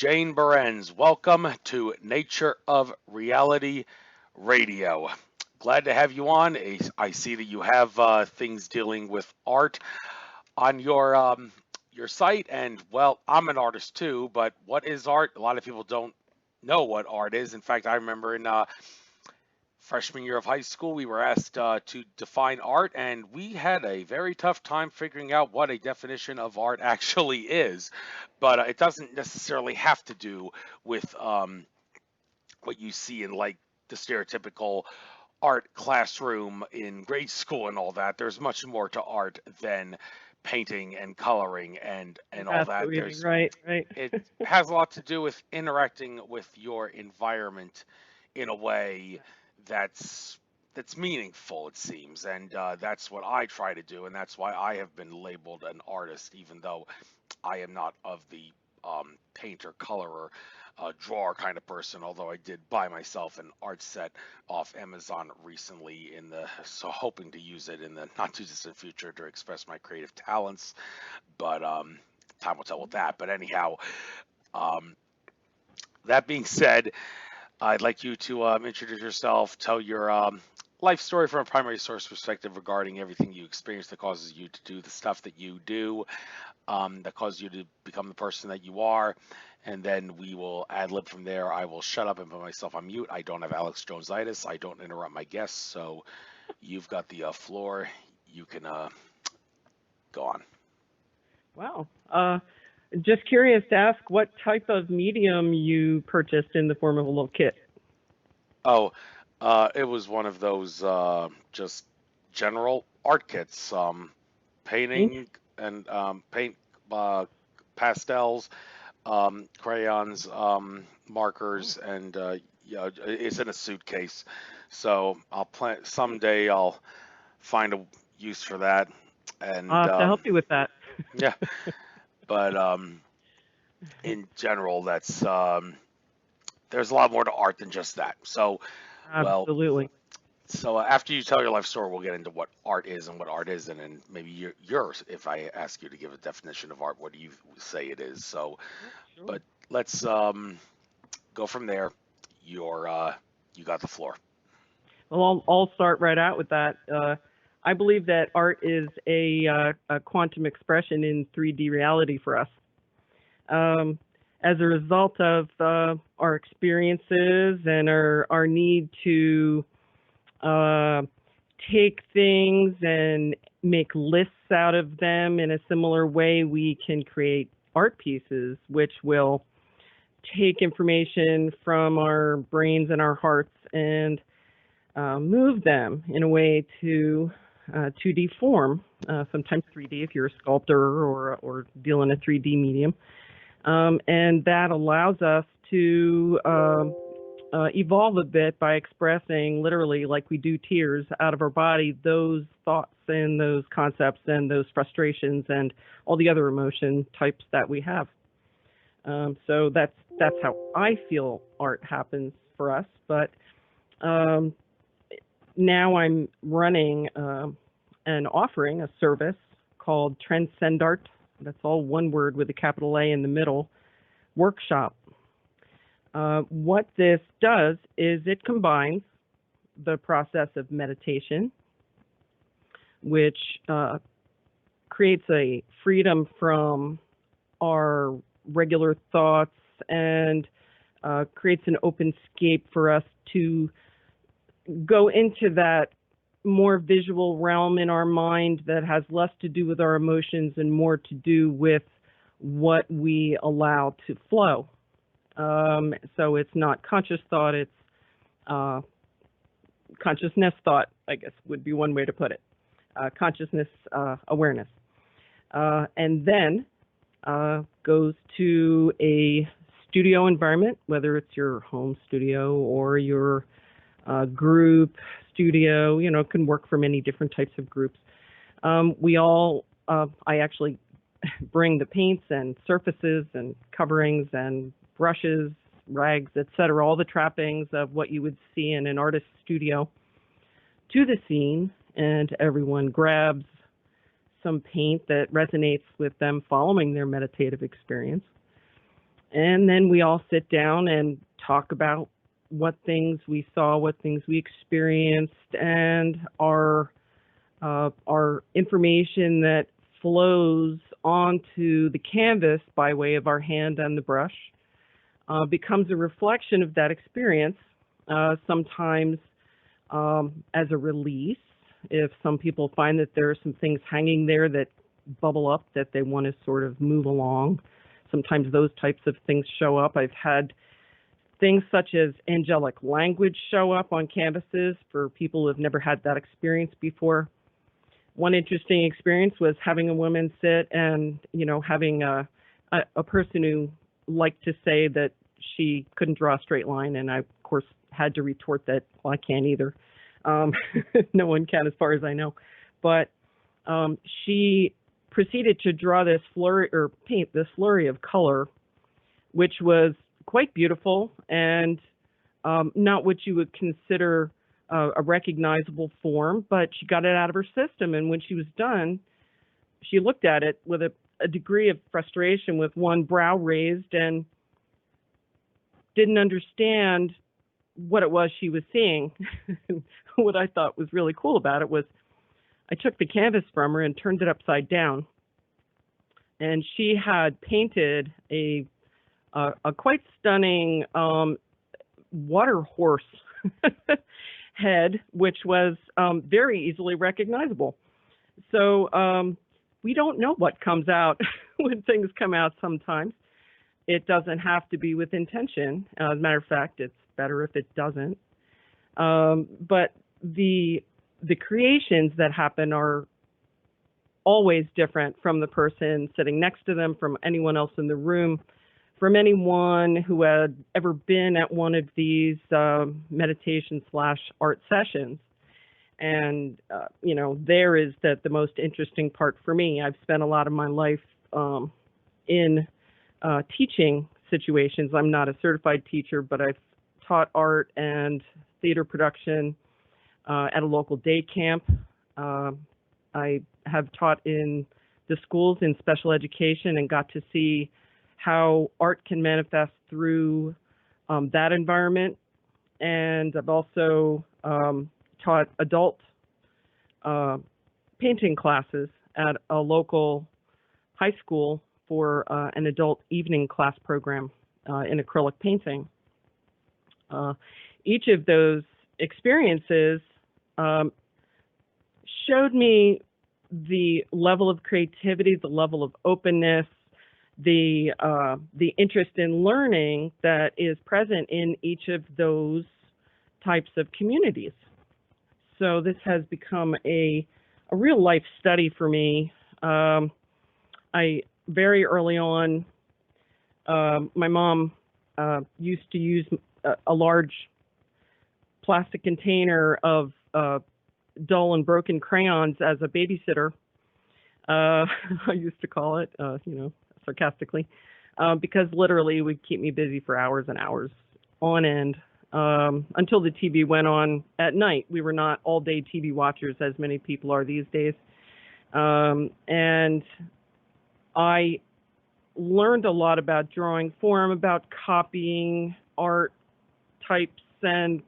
Jane Berends. Welcome to Nature of Reality Radio. Glad to have you on. I see that you have things dealing with art on your site, and well, I'm an artist too. But what is art? A lot of people don't know what art is. In fact, I remember in freshman year of high school, we were asked to define art, and we had a very tough time figuring out what a definition of art actually is. But it doesn't necessarily have to do with what you see in like the stereotypical art classroom in grade school and all that. There's much more to art than painting and coloring and all that. Absolutely, right. It has a lot to do with interacting with your environment in a way that's meaningful, it seems, and that's what I try to do, and that's why I have been labeled an artist, even though I am not of the painter, colorer, drawer kind of person. Although I did buy myself an art set off Amazon recently, so hoping to use it in the not too distant future to express my creative talents, but time will tell with that. But anyhow, that being said, I'd like you to introduce yourself, tell your life story from a primary source perspective regarding everything you experience that causes you to do the stuff that you do, that causes you to become the person that you are, and then we will ad-lib from there. I will shut up and put myself on mute. I don't have Alex Jones-itis. I don't interrupt my guests, so you've got the floor. You can go on. Wow. Just curious to ask what type of medium you purchased in the form of a little kit. Oh, it was one of those just general art kits, painting and paint, pastels, crayons, markers, and yeah, it's in a suitcase. So I'll plan someday. I'll find a use for that, and To help you with that. yeah. But in general, that's there's a lot more to art than just that. So, well, Absolutely. so after you tell your life story, we'll get into what art is and what art isn't, and maybe yours. If I ask you to give a definition of art, what do you say it is? So, Sure. but let's go from there. You got the floor. Well, I'll start right out with that. I believe that art is a quantum expression in 3D reality for us. As a result of our experiences and our need to take things and make lists out of them in a similar way, we can create art pieces which will take information from our brains and our hearts and move them in a way to 2D form, sometimes 3D if you're a sculptor or deal in a 3D medium. And that allows us to evolve a bit by expressing literally, like we do tears, out of our body, those thoughts and those concepts and those frustrations and all the other emotion types that we have. So that's how I feel art happens for us. But now I'm running and offering a service called TranscendArt. That's all one word with a capital A in the middle, workshop. What this does is it combines the process of meditation, which creates a freedom from our regular thoughts and creates an open scape for us to go into that more visual realm in our mind that has less to do with our emotions and more to do with what we allow to flow. So it's not conscious thought, it's consciousness thought, I guess would be one way to put it. Consciousness awareness. And then goes to a studio environment, whether it's your home studio or your group studio, can work for many different types of groups. I actually bring the paints and surfaces and coverings and brushes, rags, etc., all the trappings of what you would see in an artist's studio to the scene, and everyone grabs some paint that resonates with them following their meditative experience. And then we all sit down and talk about what things we saw, what things we experienced, and our information that flows onto the canvas by way of our hand and the brush becomes a reflection of that experience, sometimes as a release. If some people find that there are some things hanging there that bubble up that they want to sort of move along, sometimes those types of things show up. I've had things such as angelic language show up on canvases for people who have never had that experience before. One interesting experience was having a woman sit and, having a person who liked to say that she couldn't draw a straight line, and I, of course, had to retort that, well, I can't either. No one can, as far as I know. But she proceeded to draw this flurry, or paint this flurry of color, which was quite beautiful and not what you would consider a recognizable form, but she got it out of her system. And when she was done, she looked at it with a degree of frustration, with one brow raised, and didn't understand what it was she was seeing. What I thought was really cool about it was I took the canvas from her and turned it upside down, and she had painted a quite stunning water horse head, which was very easily recognizable. So we don't know what comes out when things come out sometimes. It doesn't have to be with intention. As a matter of fact, it's better if it doesn't. But the creations that happen are always different from the person sitting next to them, from anyone else in the room, from anyone who had ever been at one of these meditation/art sessions. And, there is the most interesting part for me. I've spent a lot of my life in teaching situations. I'm not a certified teacher, but I've taught art and theater production at a local day camp. I have taught in the schools in special education and got to see how art can manifest through that environment. And I've also taught adult painting classes at a local high school for an adult evening class program in acrylic painting. Each of those experiences showed me the level of creativity, the level of openness, the interest in learning that is present in each of those types of communities. So this has become a real life study for me. I very early on, my mom used to use a large plastic container of dull and broken crayons as a babysitter. I used to call it, sarcastically, because literally it would keep me busy for hours and hours on end until the TV went on at night. We were not all-day TV watchers as many people are these days. And I learned a lot about drawing form, about copying art types and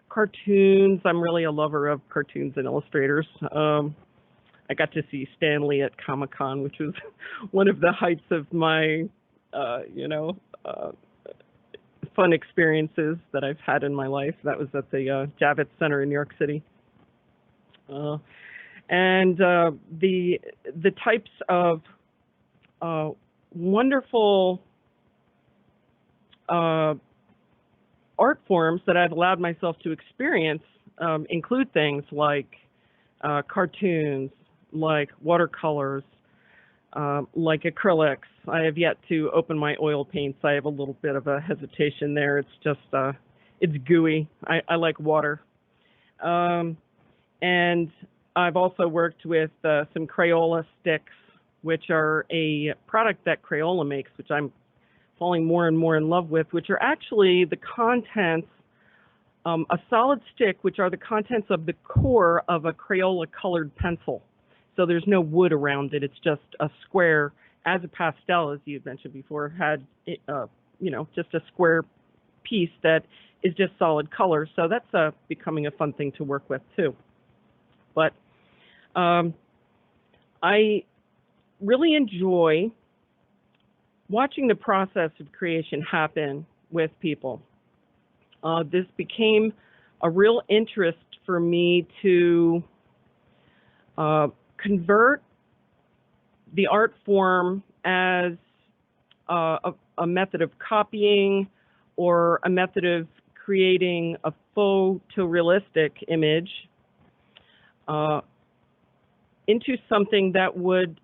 cartoons. I'm really a lover of cartoons and illustrators. I got to see Stan Lee at Comic-Con, which was one of the heights of my, fun experiences that I've had in my life. That was at the Javits Center in New York City. And the types of wonderful art forms that I've allowed myself to experience include things like cartoons, like watercolors, like acrylics. I have yet to open my oil paints. I have a little bit of a hesitation there. It's just, it's gooey. I like water. And I've also worked with some Crayola sticks, which are a product that Crayola makes, which I'm falling more and more in love with, which are actually the contents, a solid stick, which are the contents of the core of a Crayola colored pencil. So there's no wood around it. It's just a square, as a pastel, as you had mentioned before, had just a square piece that is just solid color. So that's becoming a fun thing to work with too. But I really enjoy watching the process of creation happen with people. This became a real interest for me to convert the art form as a method of copying or a method of creating a photorealistic image into something that would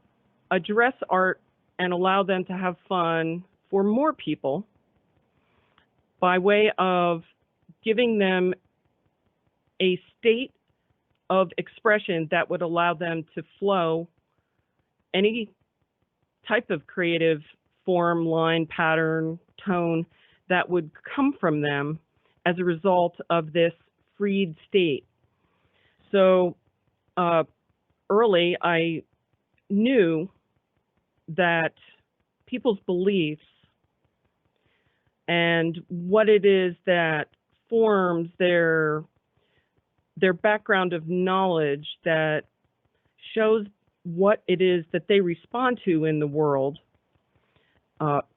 address art and allow them to have fun for more people by way of giving them a state of expression that would allow them to flow any type of creative form, line, pattern, tone that would come from them as a result of this freed state. So early, I knew that people's beliefs and what it is that forms their background of knowledge that shows what it is that they respond to in the world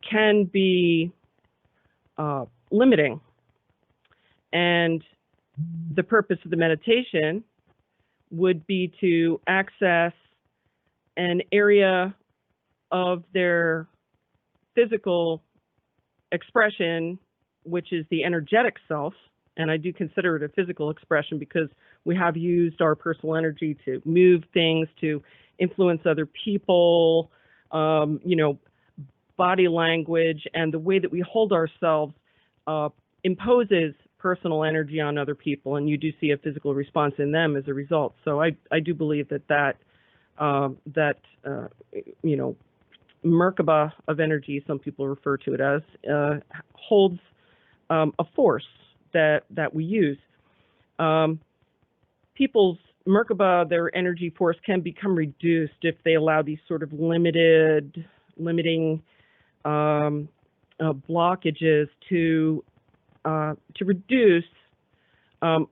can be limiting. And the purpose of the meditation would be to access an area of their physical expression, which is the energetic self. And I do consider it a physical expression because we have used our personal energy to move things, to influence other people, body language, and the way that we hold ourselves imposes personal energy on other people, and you do see a physical response in them as a result. So I do believe that Merkaba of energy, some people refer to it as, holds a force that we use. People's Merkaba, their energy force, can become reduced if they allow these sort of limiting blockages to reduce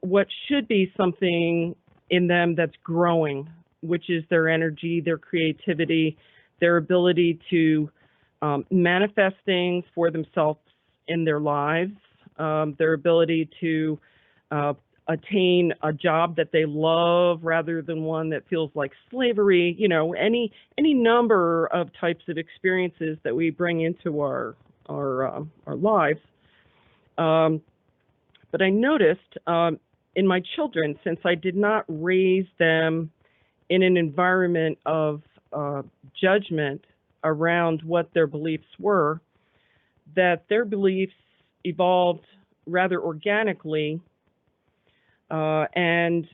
what should be something in them that's growing, which is their energy, their creativity, their ability to manifest things for themselves in their lives, their ability to attain a job that they love rather than one that feels like slavery, any number of types of experiences that we bring into our lives. But I noticed in my children, since I did not raise them in an environment of judgment around what their beliefs were, that their beliefs evolved rather organically. And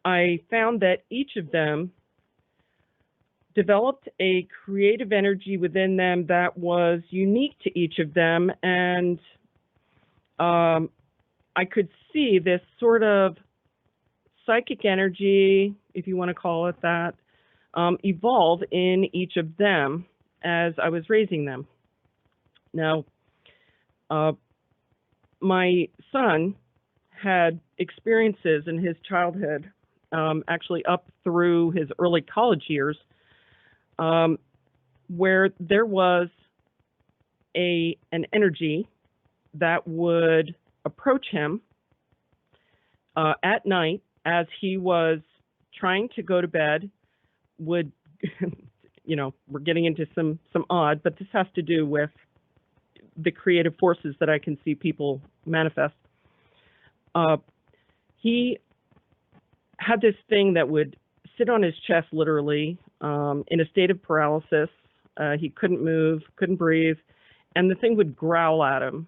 I found that each of them developed a creative energy within them that was unique to each of them. And I could see this sort of psychic energy, if you want to call it that, evolve in each of them as I was raising them. Now, my son had experiences in his childhood, actually up through his early college years, where there was an energy that would approach him at night as he was trying to go to bed, would, we're getting into some odd, but this has to do with the creative forces that I can see people manifest. He had this thing that would sit on his chest, literally, in a state of paralysis. He couldn't move, couldn't breathe, and the thing would growl at him.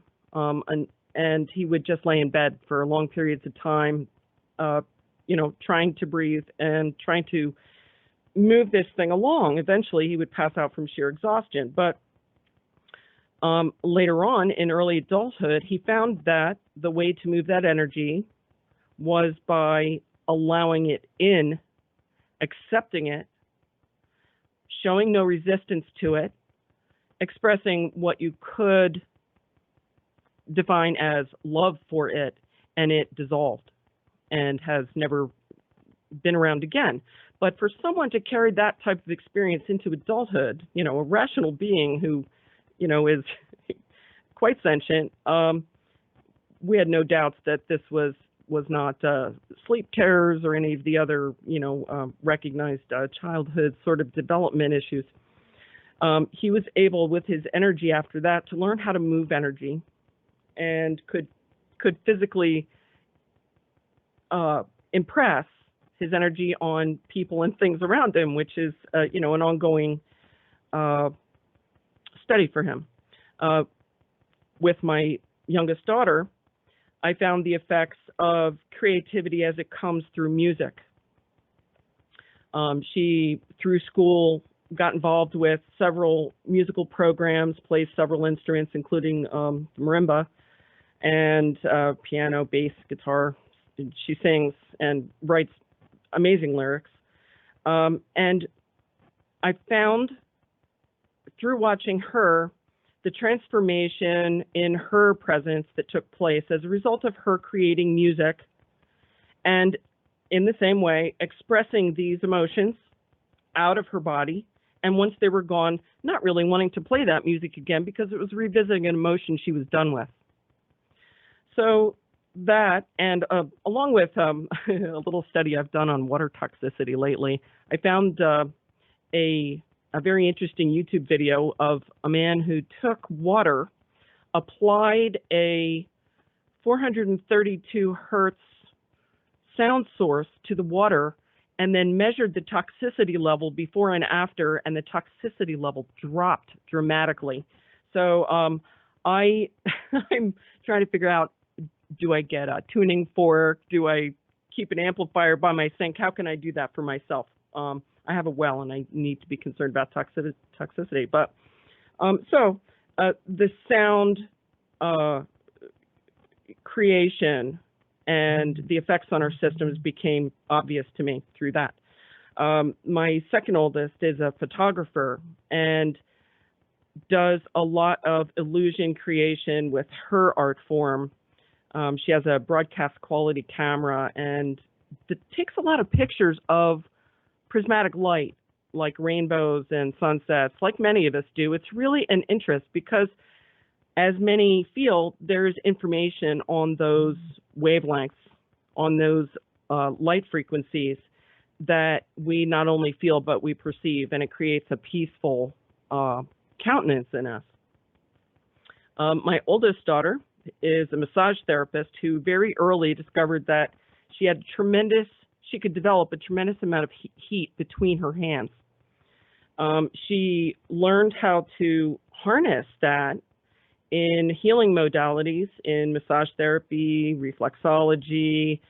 And he would just lay in bed for long periods of time, trying to breathe and trying to move this thing along. Eventually, he would pass out from sheer exhaustion. But later on, in early adulthood, he found that the way to move that energy was by allowing it in, accepting it, showing no resistance to it, expressing what you could define as love for it, and it dissolved and has never been around again. But for someone to carry that type of experience into adulthood, you know, a rational being who, you know, is quite sentient, we had no doubts that this was not sleep terrors or any of the other, you know, recognized childhood sort of development issues. He was able, with his energy after that, to learn how to move energy, and could physically impress his energy on people and things around him, which is, you know, an ongoing study for him. With my youngest daughter, I found the effects of creativity as it comes through music. She, through school, got involved with several musical programs, plays several instruments, including marimba and piano, bass, guitar. She sings and writes amazing lyrics. And I found, through watching her, the transformation in her presence that took place as a result of her creating music, and in the same way expressing these emotions out of her body, and once they were gone, not really wanting to play that music again because it was revisiting an emotion she was done with. So that, and along with a little study I've done on water toxicity lately, I found a very interesting YouTube video of a man who took water, applied a 432 hertz sound source to the water, and then measured the toxicity level before and after, and the toxicity level dropped dramatically. So I'm trying to figure out, do I get a tuning fork? Do I keep an amplifier by my sink? How can I do that for myself? I have a well, and I need to be concerned about toxicity. But the sound creation and the effects on our systems became obvious to me through that. My second oldest is a photographer and does a lot of illusion creation with her art form. She has a broadcast quality camera and takes a lot of pictures of prismatic light, like rainbows and sunsets, like many of us do. It's really an interest because, as many feel, there's information on those wavelengths, on those light frequencies that we not only feel but we perceive, and it creates a peaceful countenance in us. My oldest daughter is a massage therapist who very early discovered that she could develop a tremendous amount of heat between her hands. She learned how to harness that in healing modalities, in massage therapy, reflexology,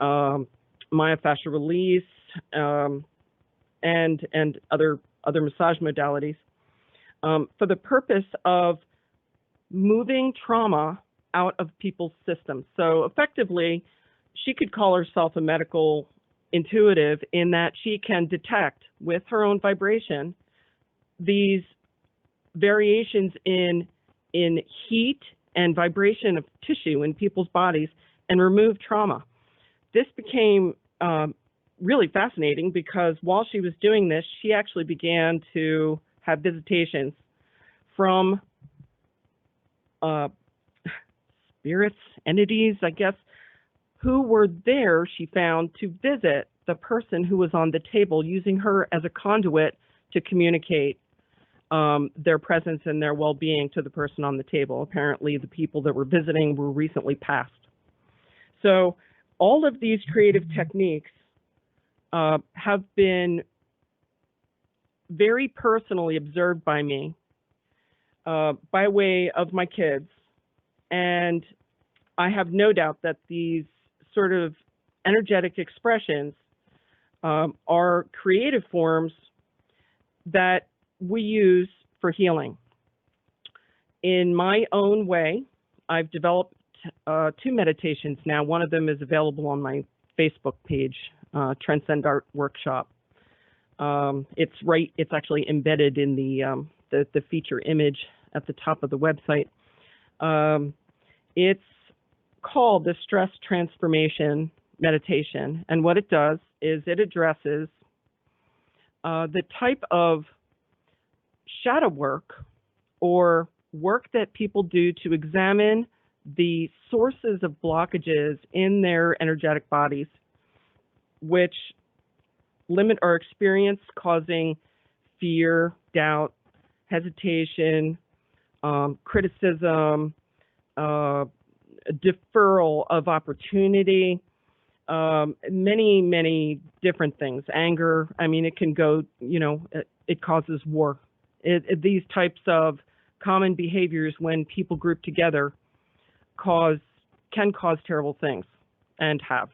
myofascial release, and other massage modalities, for the purpose of moving trauma out of people's systems. So effectively, she could call herself a medical intuitive in that she can detect with her own vibration these variations in heat and vibration of tissue in people's bodies and remove trauma. This became really fascinating because while she was doing this, she actually began to have visitations from spirits, entities, I guess, who were there, she found, to visit the person who was on the table, using her as a conduit to communicate their presence and their well-being to the person on the table. Apparently, the people that were visiting were recently passed. So all of these creative techniques have been very personally observed by me by way of my kids. And I have no doubt that these sort of energetic expressions are creative forms that we use for healing. In my own way, I've developed two meditations now. One of them is available on my Facebook page, TranscendArt Workshop. It's actually embedded in the feature image at the top of the website. It's called the stress transformation meditation. And what it does is it addresses the type of shadow work or work that people do to examine the sources of blockages in their energetic bodies, which limit our experience, causing fear, doubt, hesitation, criticism, deferral of opportunity, many, many different things. Anger, I mean, it can go, it causes war. These types of common behaviors when people group together can cause terrible things, and have.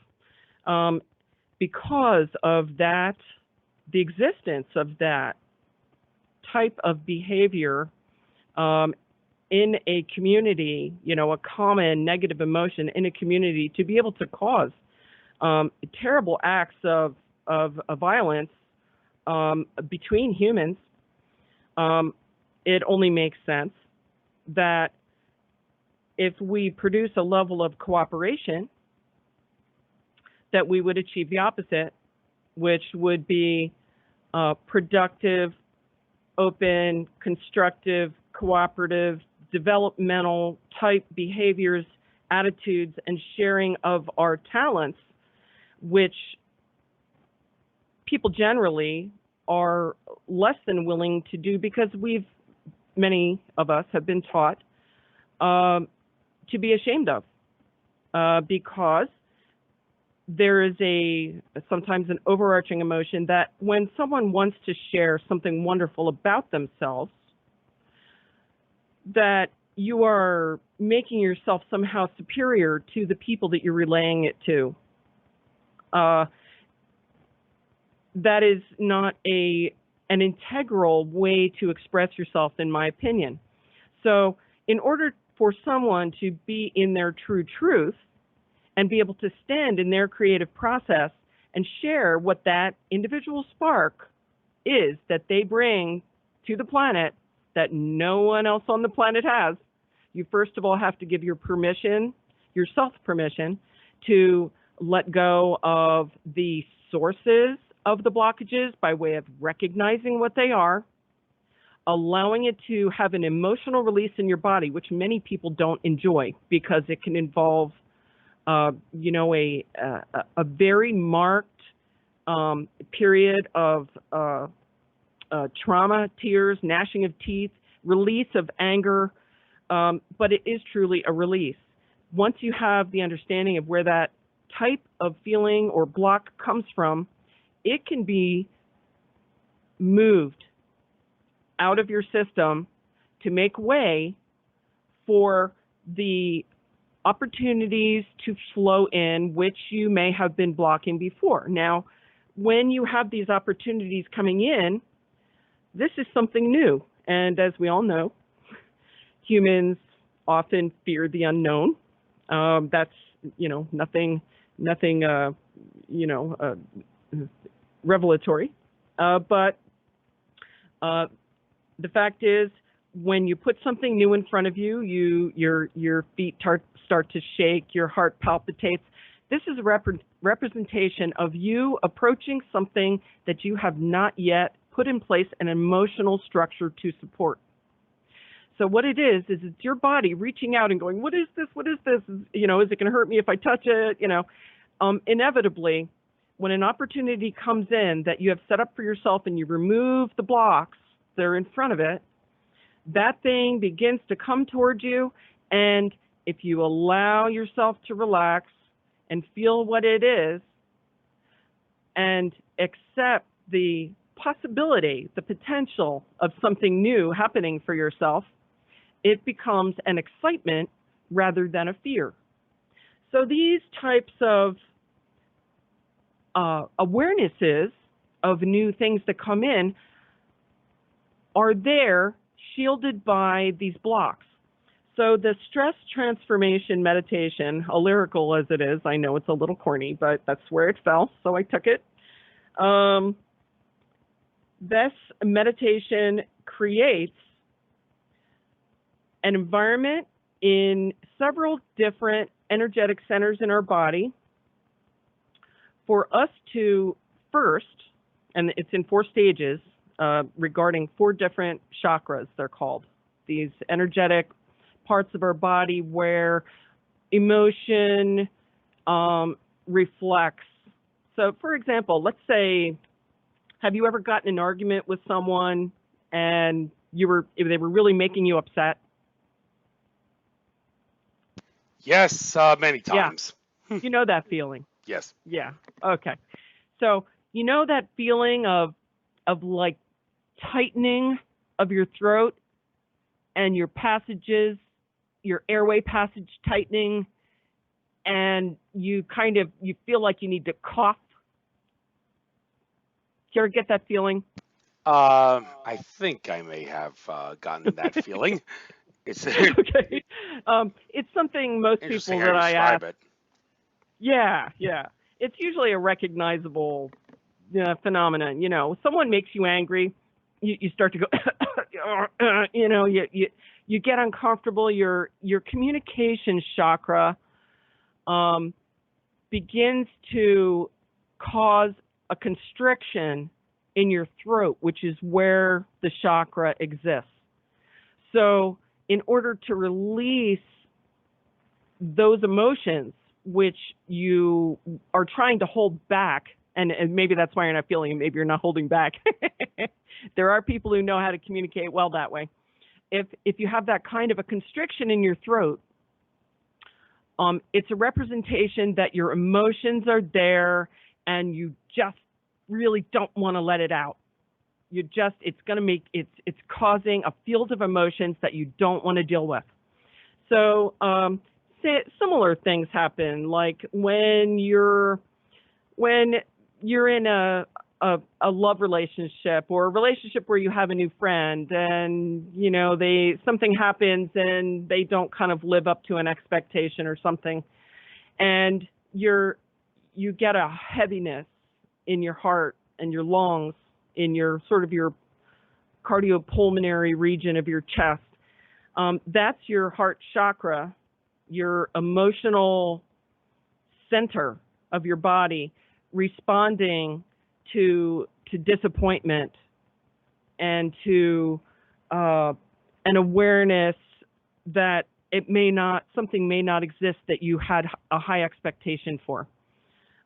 Because of that, the existence of that type of behavior in a community, a common negative emotion in a community, to be able to cause terrible acts of violence between humans, it only makes sense that if we produce a level of cooperation, that we would achieve the opposite, which would be productive, open, constructive, cooperative, developmental type behaviors, attitudes, and sharing of our talents, which people generally are less than willing to do because many of us have been taught to be ashamed of, because there is sometimes an overarching emotion that when someone wants to share something wonderful about themselves, that you are making yourself somehow superior to the people that you're relaying it to. That is not an integral way to express yourself, in my opinion. So in order for someone to be in their true truth and be able to stand in their creative process and share what that individual spark is that they bring to the planet that no one else on the planet has, you first of all have to give yourself permission to let go of the sources of the blockages by way of recognizing what they are, allowing it to have an emotional release in your body, which many people don't enjoy because it can involve, a very marked period of trauma, tears, gnashing of teeth, release of anger, but it is truly a release. Once you have the understanding of where that type of feeling or block comes from, it can be moved out of your system to make way for the opportunities to flow in, which you may have been blocking before. Now, when you have these opportunities coming in, this is something new. And as we all know, humans often fear the unknown. That's, nothing, revelatory. But the fact is, when you put something new in front of you, your feet start to shake, your heart palpitates. This is a representation of you approaching something that you have not yet put in place an emotional structure to support. So what it is it's your body reaching out and going, what is this? What is this? Is it going to hurt me if I touch it? Inevitably, when an opportunity comes in that you have set up for yourself and you remove the blocks that are in front of it, that thing begins to come towards you. And if you allow yourself to relax and feel what it is and accept the possibility, the potential of something new happening for yourself, it becomes an excitement rather than a fear. So these types of awarenesses of new things that come in are there shielded by these blocks. So the stress transformation meditation, lyrical as it is, I know it's a little corny, but that's where it fell, so I took it. This meditation creates an environment in several different energetic centers in our body for us to first, and it's in 4 stages regarding 4 different chakras, they're called. These energetic parts of our body where emotion reflects. So, for example, let's say, have you ever gotten in an argument with someone and they were really making you upset? Yes, many times. Yeah, you know that feeling. Yes. Yeah. Okay. So you know that feeling of like tightening of your throat and your passages, your airway passage tightening, and you feel like you need to cough. Do you ever get that feeling? I think I may have gotten that feeling. It's Okay. It's something most people interesting how that you I ask. describe it. Yeah, yeah. It's usually a recognizable phenomenon. You know, someone makes you angry, you start to go, you know, you get uncomfortable. Your communication chakra begins to cause a constriction in your throat, which is where the chakra exists. So, in order to release those emotions which you are trying to hold back, and maybe that's why you're not feeling it, maybe you're not holding back. There are people who know how to communicate well that way. If you have that kind of a constriction in your throat, it's a representation that your emotions are there and you just really don't want to let it out. It's causing a field of emotions that you don't want to deal with. So similar things happen, like when you're in a love relationship or a relationship where you have a new friend and you know something happens and they don't kind of live up to an expectation or something, and you get a heaviness in your heart and your lungs, in your sort of your cardiopulmonary region of your chest. That's your heart chakra, your emotional center of your body, responding to disappointment and to an awareness that something may not exist that you had a high expectation for.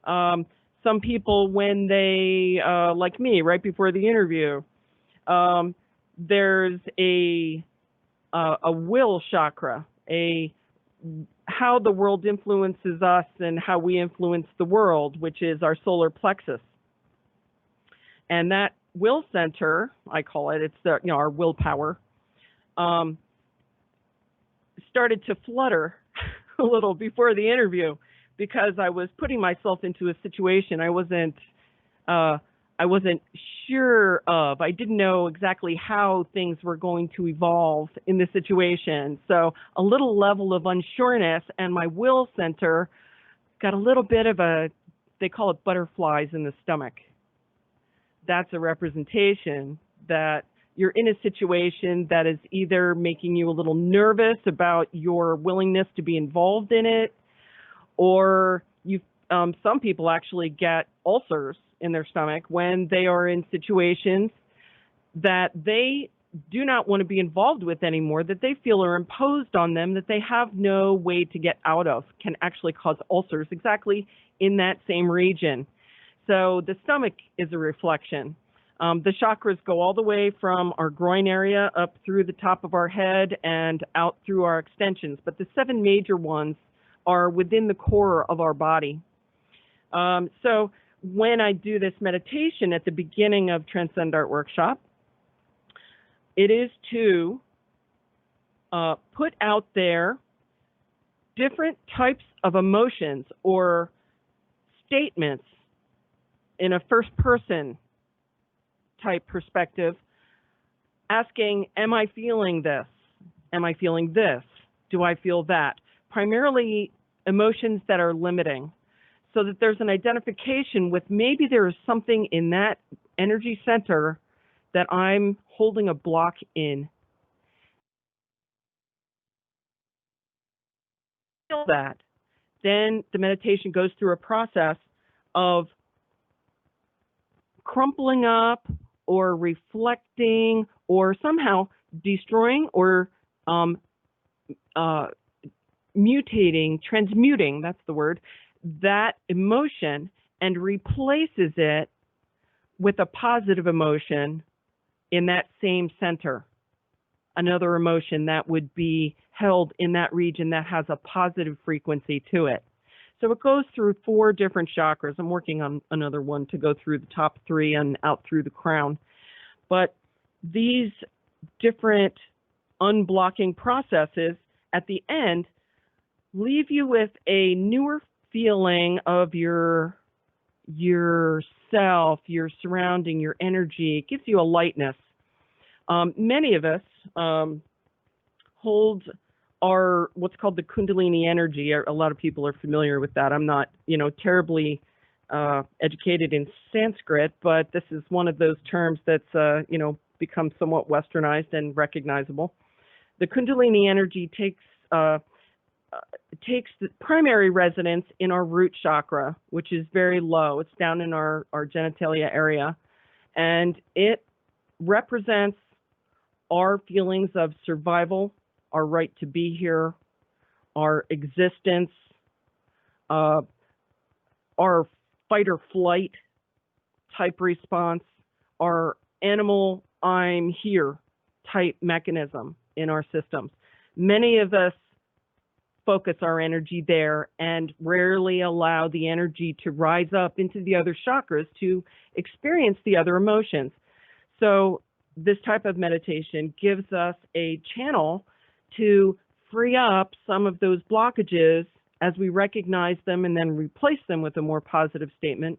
Some people, when they, like me, right before the interview, there's a will chakra, how the world influences us and how we influence the world, which is our solar plexus. And that will center, I call it, it's our willpower, started to flutter a little before the interview because I was putting myself into a situation I wasn't sure of. I didn't know exactly how things were going to evolve in the situation. So a little level of unsureness, and my will center got a little bit of they call it butterflies in the stomach. That's a representation that you're in a situation that is either making you a little nervous about your willingness to be involved in it, or some people actually get ulcers in their stomach when they are in situations that they do not want to be involved with anymore, that they feel are imposed on them, that they have no way to get out of, can actually cause ulcers exactly in that same region. So the stomach is a reflection. The chakras go all the way from our groin area up through the top of our head and out through our extensions. But the 7 major ones are within the core of our body. So when I do this meditation at the beginning of TranscendArt workshop, it is to put out there different types of emotions or statements in a first person type perspective, asking, am I feeling this? Am I feeling this? Do I feel that? Primarily emotions that are limiting, so that there's an identification with maybe there is something in that energy center that I'm holding a block in. feel that, then the meditation goes through a process of crumpling up or reflecting or somehow destroying or mutating, transmuting, that's the word, that emotion and replaces it with a positive emotion in that same center. Another emotion that would be held in that region that has a positive frequency to it. So it goes through 4 different chakras. I'm working on another one to go through the top 3 and out through the crown. But these different unblocking processes at the end leave you with a newer feeling of yourself, your surrounding, your energy. It gives you a lightness. Many of us hold our what's called the Kundalini energy. A lot of people are familiar with that. I'm not, terribly educated in Sanskrit, but this is one of those terms that's, become somewhat westernized and recognizable. The Kundalini energy takes the primary residence in our root chakra, which is very low. It's down in our genitalia area, and it represents our feelings of survival, our right to be here, our existence, our fight or flight type response, our animal I'm here type mechanism in our systems. Many of us focus our energy there and rarely allow the energy to rise up into the other chakras to experience the other emotions. So this type of meditation gives us a channel to free up some of those blockages as we recognize them and then replace them with a more positive statement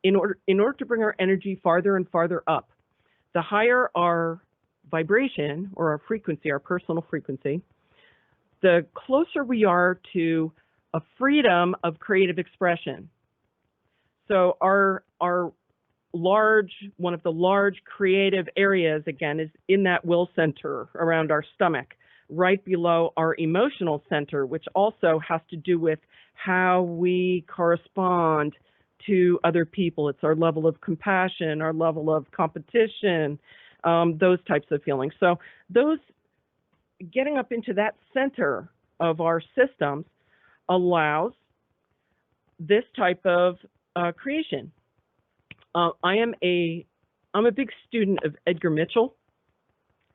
in order to bring our energy farther and farther up. The higher our vibration or our frequency, our personal frequency, the closer we are to a freedom of creative expression. So one of the large creative areas, again, is in that will center around our stomach, right below our emotional center, which also has to do with how we correspond to other people. It's our level of compassion, our level of competition, those types of feelings. So those getting up into that center of our systems allows this type of creation. I'm a big student of Edgar Mitchell.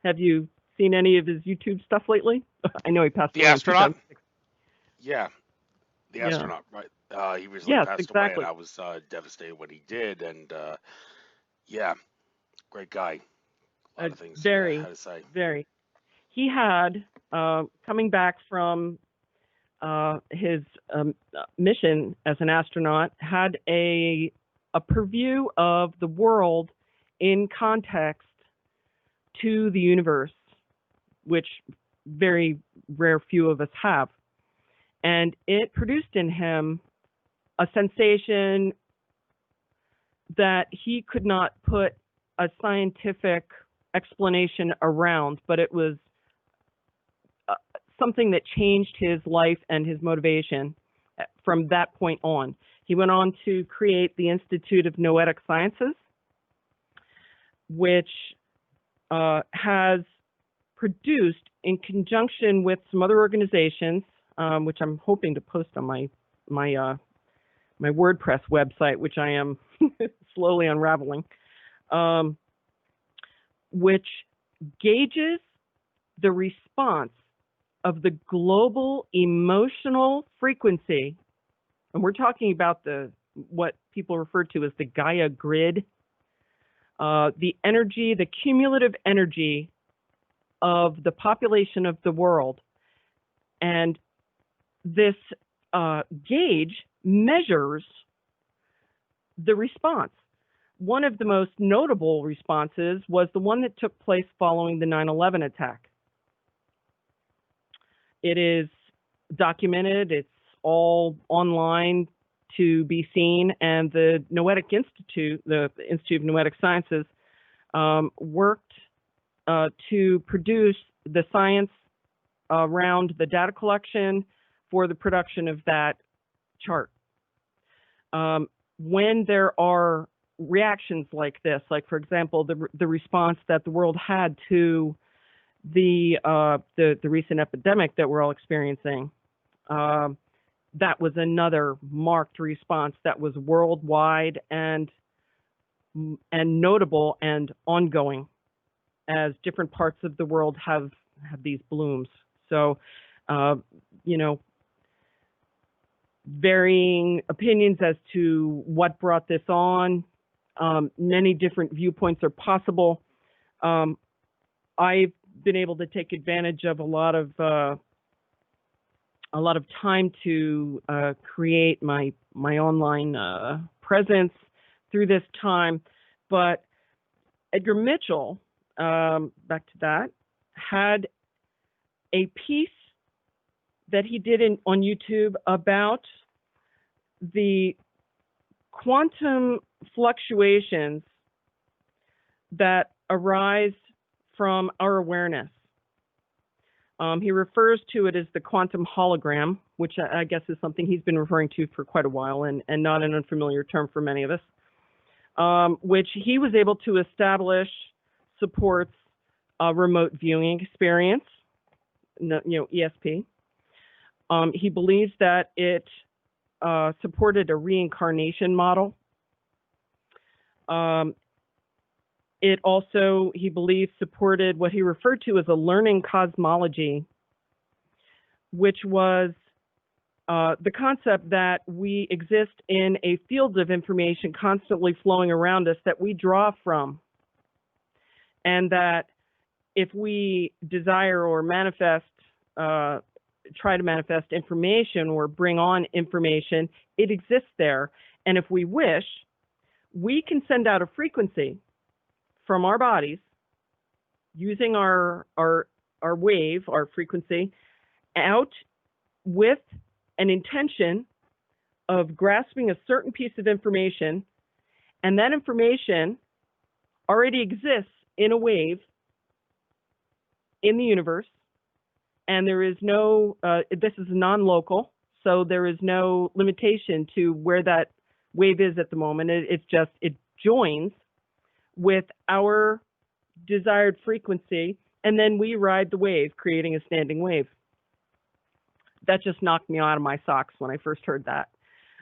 Have you seen any of his YouTube stuff lately? I know he passed away. The astronaut? In 2006. Yeah, the Yeah. astronaut, right? He recently Yes, passed away, exactly. and I was devastated when he did. And yeah, great guy. A lot of things he had to say. Very. He had, coming back from his mission as an astronaut, had a purview of the world in context to the universe, which very rare few of us have. And it produced in him a sensation that he could not put a scientific explanation around, but it was something that changed his life and his motivation from that point on. He went on to create the Institute of Noetic Sciences, which has produced, in conjunction with some other organizations, which I'm hoping to post on my WordPress website, which I am slowly unraveling, which gauges the response of the global emotional frequency, and we're talking about what people refer to as the Gaia Grid, the energy, the cumulative energy of the population of the world. And this gauge measures the response. One of the most notable responses was the one that took place following the 9/11 attack. It is documented, it's all online to be seen, and the Noetic Institute, the Institute of Noetic Sciences, worked to produce the science around the data collection, for the production of that chart. When there are reactions like this, like for example, the response that the world had to the recent epidemic that we're all experiencing, that was another marked response that was worldwide and notable and ongoing as different parts of the world have these blooms. So, you know, varying opinions as to what brought this on. Many different viewpoints are possible. I've been able to take advantage of a lot of time to create my online presence through this time. But Edgar Mitchell, back to that, had a piece that he did on YouTube about the quantum fluctuations that arise from our awareness. He refers to it as the quantum hologram, which I guess is something he's been referring to for quite a while and not an unfamiliar term for many of us, which he was able to establish supports a remote viewing experience, ESP. He believes that it supported a reincarnation model. It also, he believes, supported what he referred to as a learning cosmology, which was the concept that we exist in a field of information constantly flowing around us that we draw from, and that if we desire or manifest, try to manifest information or bring on information, it exists there. And if we wish, we can send out a frequency from our bodies using our wave, our frequency, out with an intention of grasping a certain piece of information, and that information already exists in a wave in the universe, and there is no, this is non-local, so there is no limitation to where that wave is at the moment. It's just, it joins with our desired frequency, and then we ride the wave, creating a standing wave. That just knocked me out of my socks when I first heard that,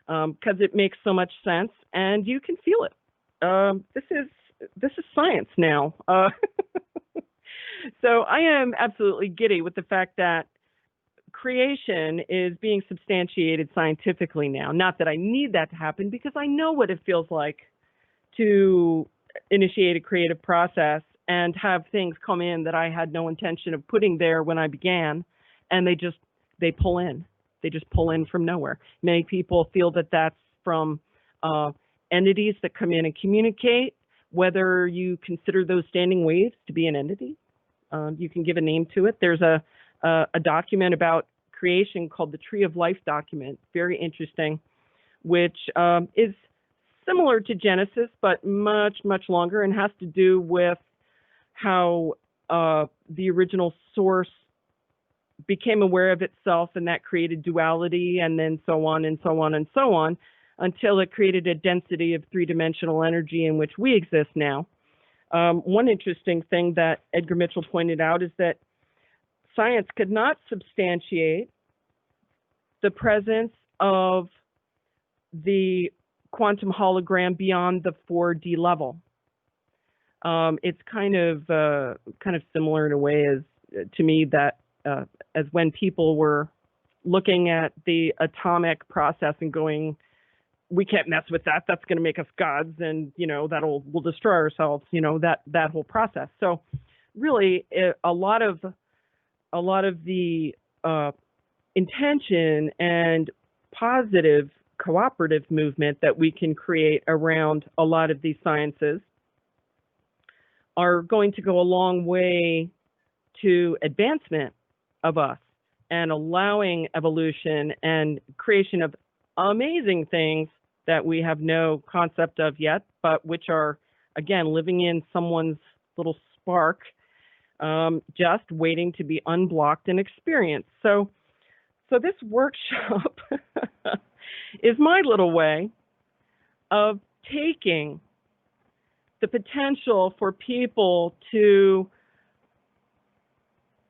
because it makes so much sense, and you can feel it. This is science now. So I am absolutely giddy with the fact that creation is being substantiated scientifically now. Not that I need that to happen, because I know what it feels like to initiate a creative process and have things come in that I had no intention of putting there when I began, and they pull in. They just pull in from nowhere. Many people feel that that's from entities that come in and communicate. Whether you consider those standing waves to be an entity, you can give a name to it. There's a document about creation called the Tree of Life document, very interesting, which is similar to Genesis, but much, much longer, and has to do with how the original source became aware of itself, and that created duality, and then so on and so on and so on, until it created a density of three-dimensional energy in which we exist now. One interesting thing that Edgar Mitchell pointed out is that science could not substantiate the presence of the quantum hologram beyond the 4D level. It's kind of similar in a way as to me that as when people were looking at the atomic process and going, we can't mess with that. That's going to make us gods, and we'll destroy ourselves. That whole process. So, really, a lot of the intention and positive cooperative movement that we can create around a lot of these sciences are going to go a long way to advancement of us and allowing evolution and creation of amazing things that we have no concept of yet, but which are, again, living in someone's little spark, just waiting to be unblocked and experienced. So So this workshop is my little way of taking the potential for people to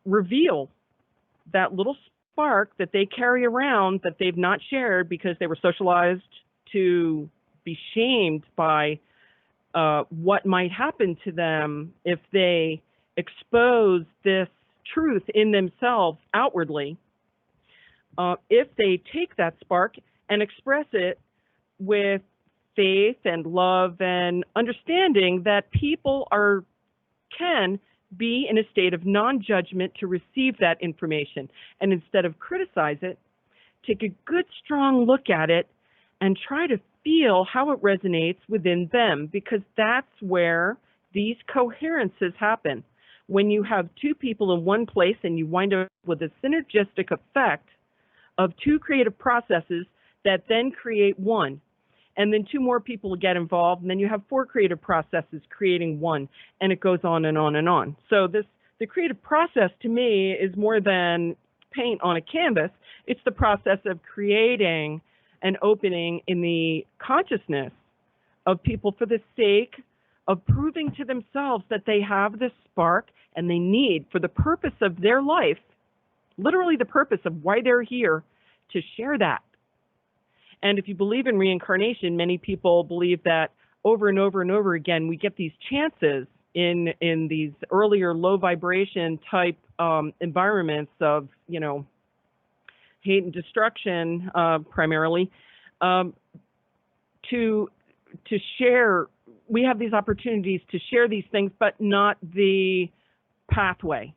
reveal that little spark that they carry around that they've not shared because they were socialized to be shamed by what might happen to them if they expose this truth in themselves outwardly. If they take that spark and express it with faith and love and understanding that people can be in a state of non-judgment to receive that information, and instead of criticize it, take a good strong look at it and try to feel how it resonates within them, because that's where these coherences happen. When you have two people in one place and you wind up with a synergistic effect of two creative processes that then create one, and then two more people get involved, and then you have four creative processes creating one, and it goes on and on and on. So the creative process to me is more than paint on a canvas. It's the process of creating an opening in the consciousness of people for the sake of proving to themselves that they have this spark and they need, for the purpose of their life, literally the purpose of why they're here, to share that. And if you believe in reincarnation, many people believe that over and over and over again, we get these chances in these earlier low vibration type environments of, hate and destruction, primarily, to share. We have these opportunities to share these things, but not the pathway.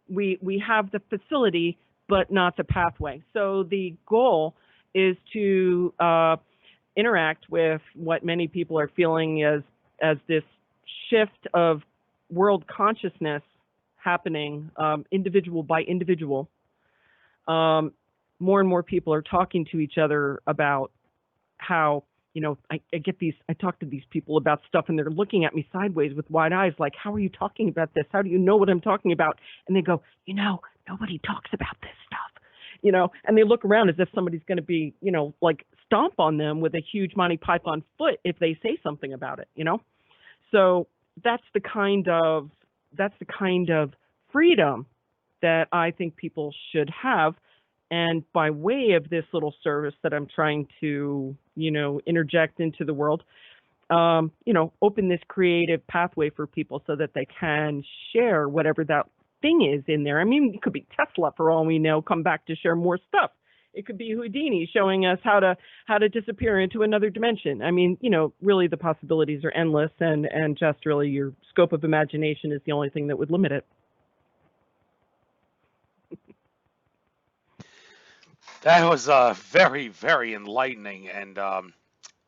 We have the facility, but not the pathway. So the goal is to interact with what many people are feeling as this shift of world consciousness happening, individual by individual. More and more people are talking to each other about how, I talk to these people about stuff and they're looking at me sideways with wide eyes like, how are you talking about this? How do you know what I'm talking about? And they go, nobody talks about this stuff. And they look around as if somebody's going to be, like stomp on them with a huge Monty Python foot if they say something about it, So that's the kind of freedom that I think people should have. And by way of this little service that I'm trying to, interject into the world, open this creative pathway for people so that they can share whatever that thing is in there. I mean, it could be Tesla for all we know, come back to share more stuff. It could be Houdini showing us how to disappear into another dimension. I mean, really the possibilities are endless, and just really your scope of imagination is the only thing that would limit it. That was very, very enlightening, and what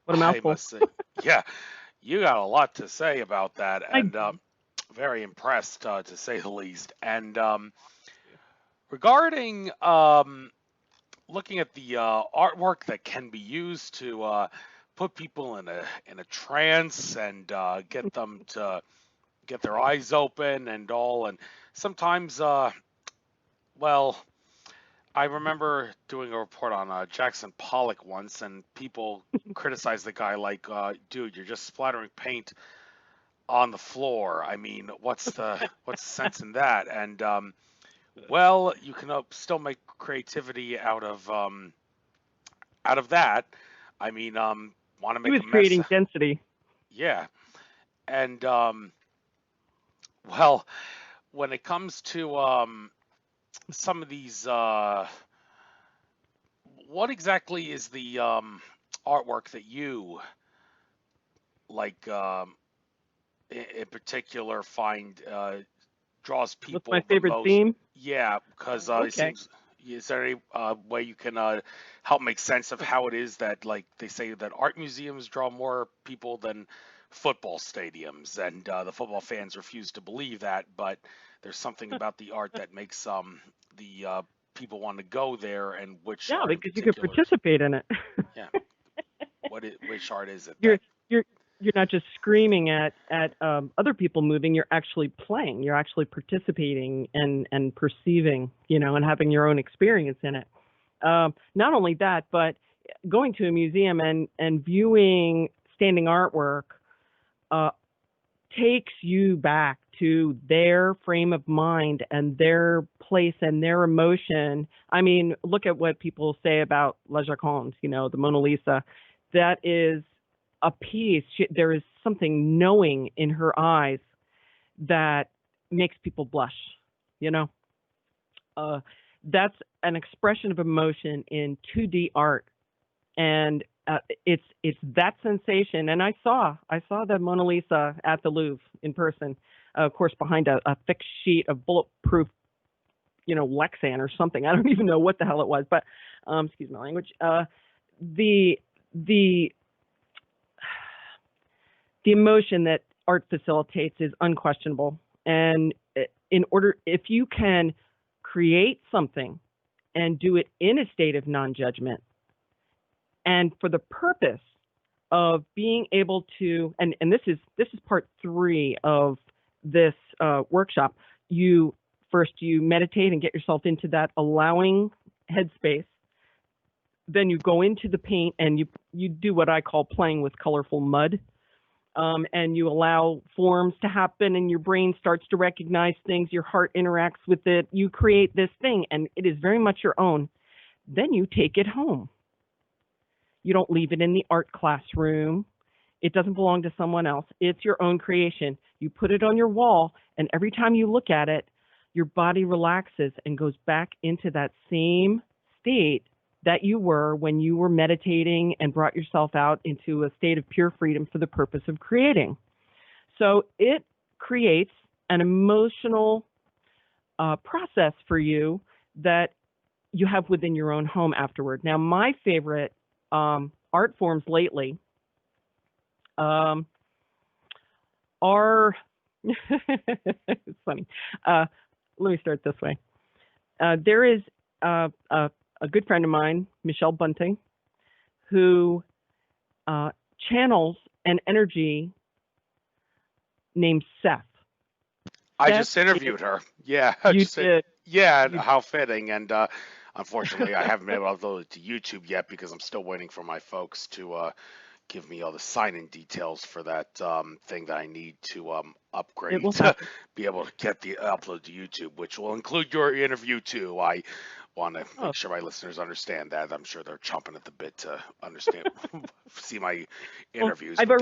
a mouthful. I must say, yeah, you got a lot to say about that, and very impressed, to say the least. And regarding looking at the artwork that can be used to put people in a trance and get them to get their eyes open and all, and sometimes, I remember doing a report on Jackson Pollock once, and people criticized the guy like, dude, you're just splattering paint on the floor. I mean, what's the sense in that? And you can still make creativity out of that. I mean, want to make he was creating density. Yeah, and when it comes to some of these, what exactly is the artwork that you like in particular find draws people? What's my favorite theme? Yeah, because okay. It seems, is there any way you can help make sense of how it is that, like, they say that art museums draw more people than football stadiums, and the football fans refuse to believe that, but there's something about the art that makes the people want to go there, and which art because you can participate in it. Yeah. Which art is it? You're not just screaming at other people moving. You're actually playing. You're actually participating and perceiving, and having your own experience in it. Not only that, but going to a museum and viewing standing artwork uh, takes you back to their frame of mind and their place and their emotion. I mean, look at what people say about La Joconde, the Mona Lisa. That is a piece. There is something knowing in her eyes that makes people blush, you know? That's an expression of emotion in 2D art. And it's that sensation. And I saw the Mona Lisa at the Louvre in person, of course, behind a thick sheet of bulletproof, Lexan or something. I don't even know what the hell it was, but excuse my language. The emotion that art facilitates is unquestionable. And if you can create something and do it in a state of non-judgment, and for the purpose of being able to, and this is part 3 of this workshop. You meditate and get yourself into that allowing headspace. Then you go into the paint and you do what I call playing with colorful mud. And you allow forms to happen, and your brain starts to recognize things. Your heart interacts with it. You create this thing, and it is very much your own. Then you take it home. You don't leave it in the art classroom. It doesn't belong to someone else. It's your own creation. You put it on your wall, and every time you look at it, your body relaxes and goes back into that same state that you were when you were meditating and brought yourself out into a state of pure freedom for the purpose of creating. So it creates an emotional process for you that you have within your own home afterward. Now, my favorite art forms lately are, it's funny. Let me start this way. There is a good friend of mine, Michelle Bunting, who channels an energy named Seth. I just interviewed her. Yeah. You did. Yeah, how fitting. And unfortunately, I haven't been able to upload it to YouTube yet because I'm still waiting for my folks to give me all the sign-in details for that thing that I need to upgrade to be able to get the upload to YouTube, which will include your interview too. I want to make sure my listeners understand that. I'm sure they're chomping at the bit to understand, see my interviews. Well,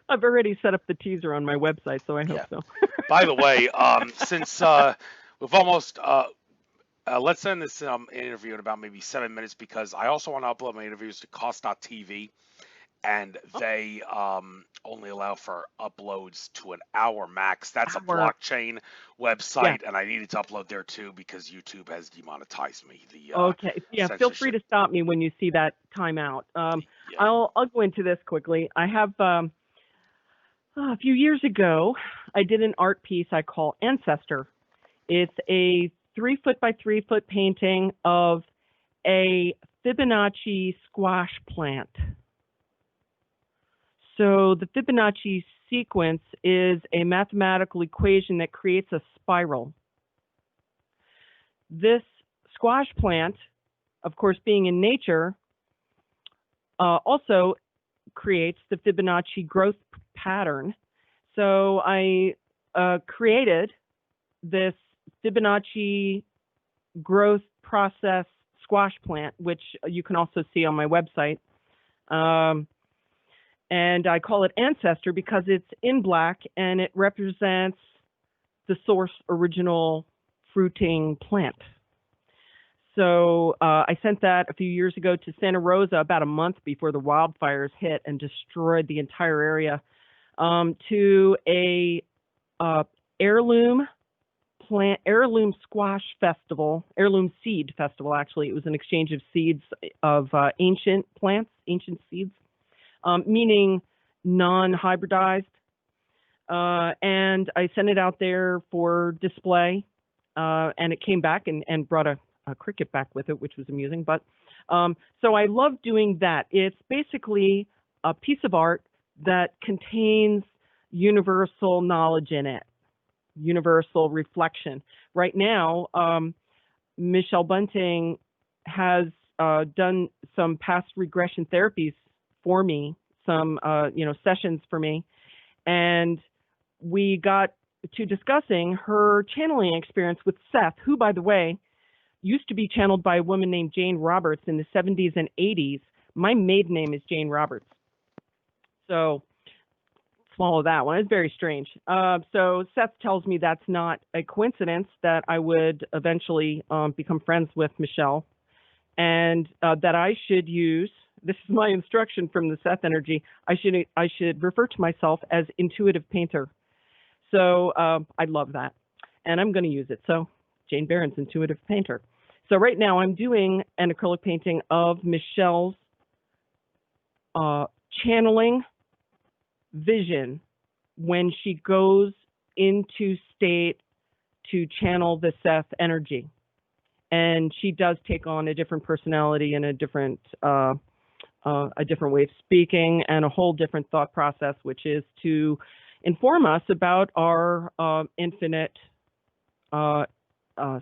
I've already set up the teaser on my website, so I hope so. By the way, since we've almost let's end this interview in about maybe 7 minutes, because I also want to upload my interviews to cost.tv, and they only allow for uploads to an hour max. That's a blockchain website, and I needed to upload there too because YouTube has demonetized me. Okay, feel free to stop me when you see that timeout. I'll go into this quickly. I have a few years ago, I did an art piece I call Ancestor. It's a 3-foot by 3-foot painting of a Fibonacci squash plant. So the Fibonacci sequence is a mathematical equation that creates a spiral. This squash plant, of course, being in nature, also creates the Fibonacci growth pattern. So I created this Fibonacci growth process squash plant, which you can also see on my website. And I call it Ancestor because it's in black and it represents the source original fruiting plant. So I sent that a few years ago to Santa Rosa about a month before the wildfires hit and destroyed the entire area, to a heirloom squash festival, heirloom seed festival, actually. It was an exchange of seeds of ancient plants, ancient seeds, meaning non-hybridized. And I sent it out there for display, and it came back and brought a cricket back with it, which was amusing. But so I love doing that. It's basically a piece of art that contains universal knowledge in it, universal reflection. Right now, Michelle Bunting has done some past regression therapies for me, some sessions for me, and we got to discussing her channeling experience with Seth, who, by the way, used to be channeled by a woman named Jane Roberts in the 70s and 80s. My maiden name is Jane Roberts. So swallow that one. It's very strange. So Seth tells me that's not a coincidence, that I would eventually become friends with Michelle, and that I should use, this is my instruction from the Seth energy, I should refer to myself as intuitive painter. So I love that, and I'm going to use it. So Jane Berends, intuitive painter. So right now I'm doing an acrylic painting of Michelle's channeling vision when she goes into state to channel the Seth energy. And she does take on a different personality and a different way of speaking and a whole different thought process, which is to inform us about our infinite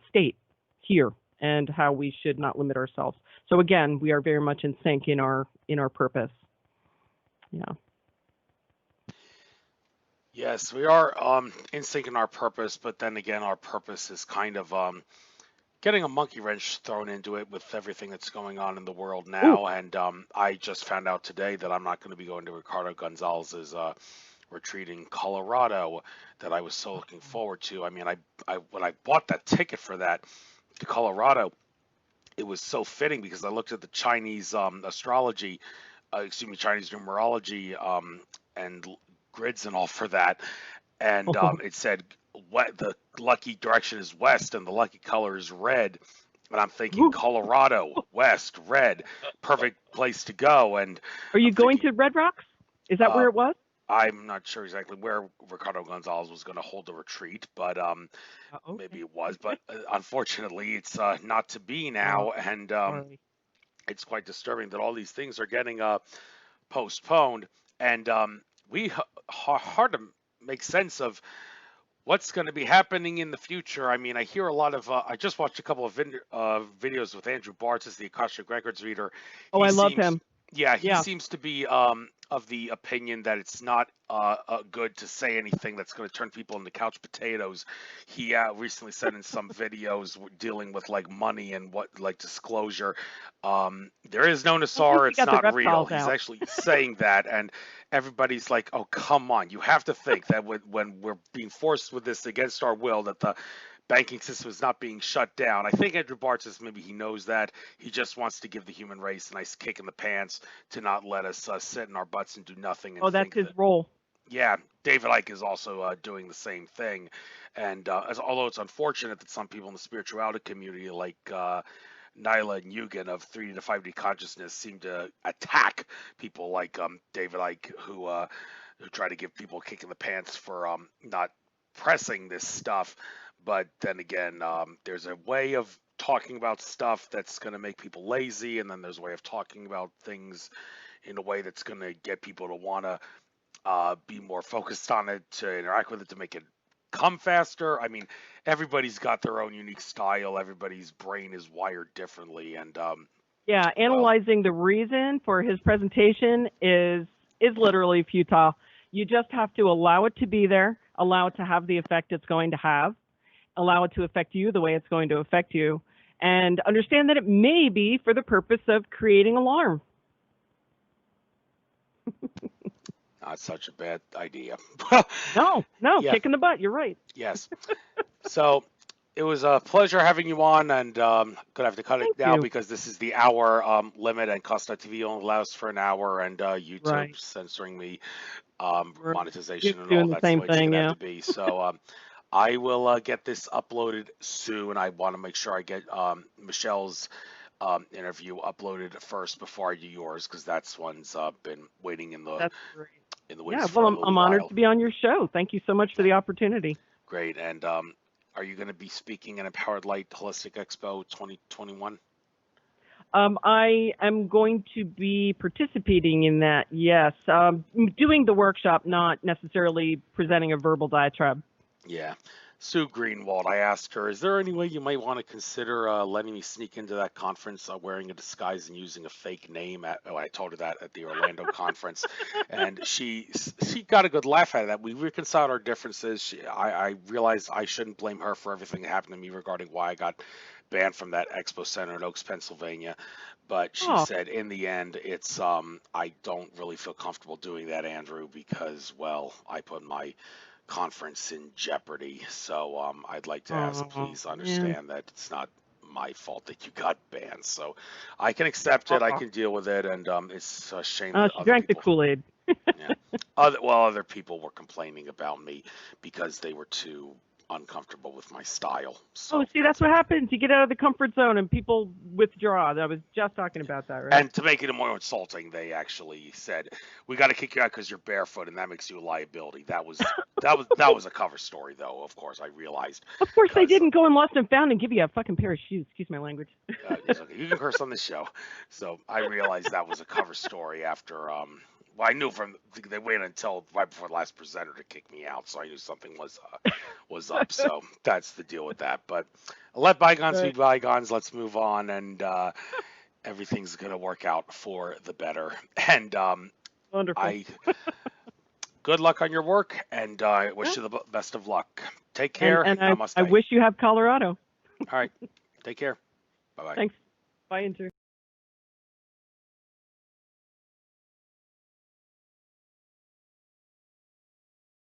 state here and how we should not limit ourselves. So again, we are very much in sync in our purpose. Yeah. Yes, we are in sync in our purpose, but then again, our purpose is kind of getting a monkey wrench thrown into it with everything that's going on in the world now. Ooh. And I just found out today that I'm not going to be going to Ricardo Gonzalez's retreat in Colorado that I was so looking forward to. I mean, I when I bought that ticket for that to Colorado, it was so fitting because I looked at the Chinese astrology, Chinese numerology and grids and all for that, and it said the lucky direction is west and the lucky color is red, and I'm thinking, ooh, Colorado, west, red, perfect place to go. And are you going to Red Rocks? Is that where it was? I'm not sure exactly where Ricardo Gonzalez was going to hold the retreat, but okay, maybe it was. But unfortunately, it's not to be now, and it's quite disturbing that all these things are getting postponed, and we hard to make sense of what's going to be happening in the future. I mean, I hear a lot of. I just watched a couple of videos with Andrew Barts, as the Akashic Records reader. I love him. Yeah, he seems to be of the opinion that it's not good to say anything that's going to turn people into couch potatoes. He recently said in some videos dealing with like money and what like disclosure, there is no Nassar, it's not real. He's actually saying that, and everybody's like, oh, come on, you have to think that when we're being forced with this against our will, that the banking system is not being shut down. I think Andrew Barts says maybe he knows that. He just wants to give the human race a nice kick in the pants to not let us sit in our butts and do nothing. And that's his role. Yeah, David Icke is also doing the same thing. And although it's unfortunate that some people in the spirituality community, like Nyla and Yugen of 3D to 5D consciousness, seem to attack people like David Icke, who try to give people a kick in the pants for not pressing this stuff. But then again, there's a way of talking about stuff that's going to make people lazy, and then there's a way of talking about things in a way that's going to get people to want to be more focused on it, to interact with it, to make it come faster. I mean, everybody's got their own unique style. Everybody's brain is wired differently, and analyzing the reason for his presentation is literally futile. You just have to allow it to be there, allow it to have the effect it's going to have, allow it to affect you the way it's going to affect you, and understand that it may be for the purpose of creating alarm. Not such a bad idea. No, kick in the butt. You're right. Yes. So it was a pleasure having you on, and gonna have to cut it now because this is the hour limit, and Cost.TV only allows for an hour, and YouTube censoring me, monetization and all that's the way it's gonna have to be. So I will get this uploaded soon. I want to make sure I get Michelle's interview uploaded first before I do yours, because that's one's been waiting in the That's great. In the wings for a little I'm honored to be on your show. Thank you so much for the opportunity. Great. And are you going to be speaking at Empowered Light Holistic Expo 2021? I am going to be participating in that, yes. Doing the workshop, not necessarily presenting a verbal diatribe. Yeah. Sue Greenwald, I asked her, is there any way you might want to consider letting me sneak into that conference wearing a disguise and using a fake name? I told her that at the Orlando conference, and she got a good laugh out of that. We reconciled our differences. I realized I shouldn't blame her for everything that happened to me regarding why I got banned from that expo center in Oaks, Pennsylvania. But she Oh, said in the end, it's I don't really feel comfortable doing that, Andrew, because well, I put my conference in jeopardy. So I'd like to ask, oh, please man. understand that it's not my fault that you got banned. So I can accept it, I Oh, can deal with it, and it's a shame that she other drank the people, Kool-Aid. yeah, other people were complaining about me because they were too uncomfortable with my style. Oh, So. see, that's what happens. You get out of the comfort zone and people withdraw. I was just talking about that, right? And to make it more insulting, they actually said, "We got to kick you out because you're barefoot, and that makes you a liability." That was a cover story, though. Of course, I realized Of course, they because didn't go and lost and found and give you a fucking pair of shoes. Excuse my language. it's okay. You can curse on this show. So I realized that was a cover story after. Well, I knew from they waited until right before the last presenter to kick me out, so I knew something was up. So that's the deal with that. But let bygones be Right. bygones. Let's move on, and everything's gonna work out for the better. And Wonderful. I good luck on your work, and I Yeah. wish you the best of luck. Take And care. and I Namaste. wish you have Colorado. All right. Take care. Bye bye. Thanks. Bye, Inter.